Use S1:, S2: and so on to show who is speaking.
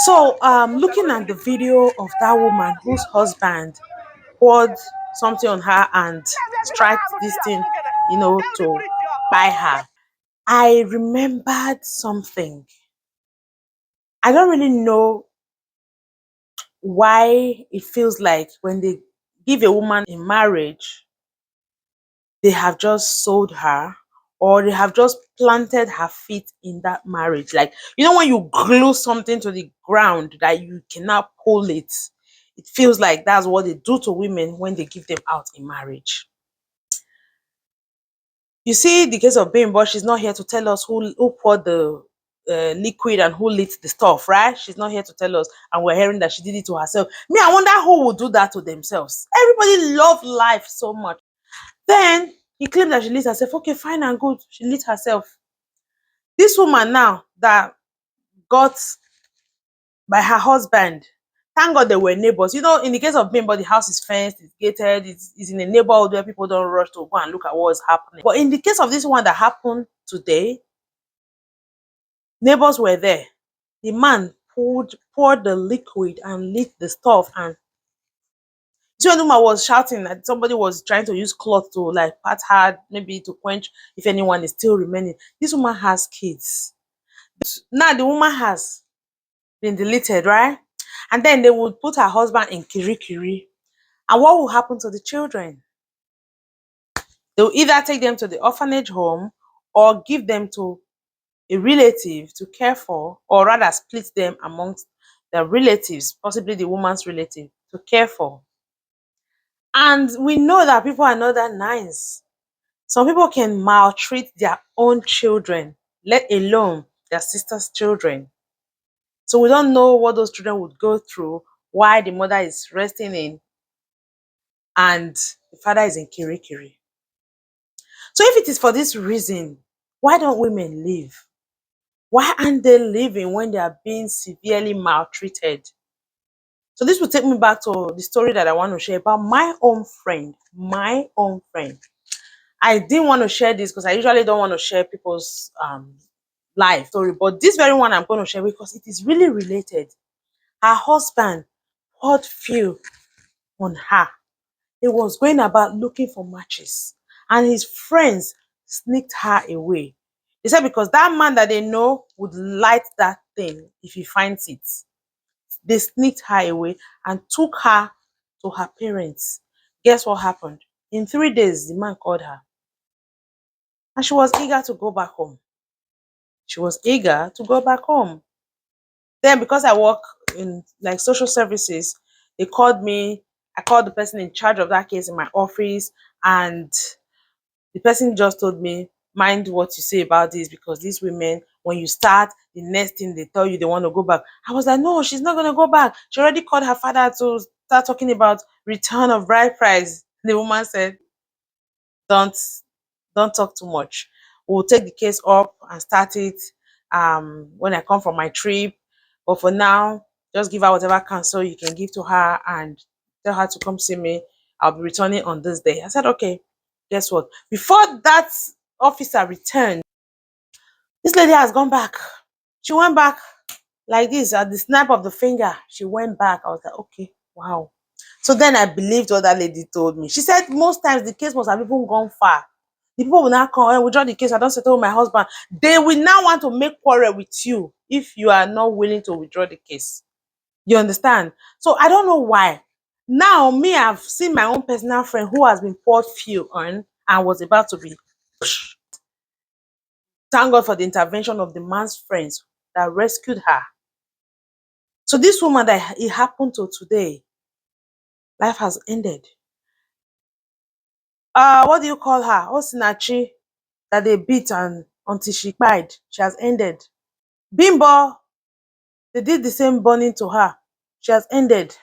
S1: So, looking at the video of that woman whose husband poured something on her and striked this thing, to buy her, I remembered something. I don't really know why it feels like when they give a woman in marriage, they have just sold her or they have just planted her feet in that marriage. Like, when you glue something to the ground that you cannot pull it, it feels like that's what they do to women when they give them out in marriage. You see, the case of Bimbo, she's not here to tell us who poured the liquid and who lit the stuff, right? She's not here to tell us, and we're hearing that she did it to herself. Me, I wonder who would do that to themselves. Everybody love life so much. Then he claimed that she lit herself. Okay, fine and good. She lit herself. This woman now that got by her husband, thank God they were neighbors. In the case of Bimbo, the house is fenced, it's gated, it's in a neighborhood where people don't rush to go and look at what's happening. But in the case of this one that happened today, neighbors were there. The man poured the liquid and lit the stuff, and when the woman was shouting that somebody was trying to use cloth to like pat her, maybe to quench if anyone is still remaining. This woman has kids. Now the woman has been deleted, right? And then they would put her husband in kirikiri. And what will happen to the children? They will either take them to the orphanage home or give them to a relative to care for, or rather split them amongst the relatives, possibly the woman's relative, to care for. And we know that people are not that nice. Some people can maltreat their own children, let alone their sister's children. So we don't know what those children would go through while the mother is resting in and the father is in kirikiri. So if it is for this reason, why don't women live? Why aren't they living when they are being severely maltreated? So this will take me back to the story that I want to share about my own friend. My own friend. I didn't want to share this because I usually don't want to share people's life story, but this very one I'm going to share because it is really related. Her husband poured fuel on her. He was going about looking for matches, and his friends sneaked her away. They said because that man that they know would light that thing if he finds it. They sneaked her away and took her to her parents. Guess what happened? In 3 days, the man called her and she was eager to go back home. She was eager to go back home. Then, because I work in like social services, they called me. I called the person in charge of that case in my office, and the person just told me, mind what you say about this because these women, when you start, the next thing they tell you they want to go back. I was like, no, she's not going to go back. She already called her father to start talking about return of bride price. The woman said, don't don't talk too much. We'll take the case up and start it when I come from my trip. But for now, just give her whatever counsel you can give to her and tell her to come see me. I'll be returning on this day. I said, okay. Guess what? Before that officer returned, this lady has gone back. She went back like this at the snap of the finger. She went back. I was like, okay, wow. So then I believed what that lady told me. She said most times the case must have even gone far. The people will now come and withdraw the case. I don't settle with my husband. They will now want to make quarrel with you if you are not willing to withdraw the case. You understand? So I don't know why. Now, me, I've seen my own personal friend who has been poured fuel on and was about to be. Thank God for the intervention of the man's friends that rescued her. So this woman that it happened to today, life has ended. What do you call her? Osinachi, that they beat and until she died. She has ended. Bimbo, they did the same burning to her. She has ended.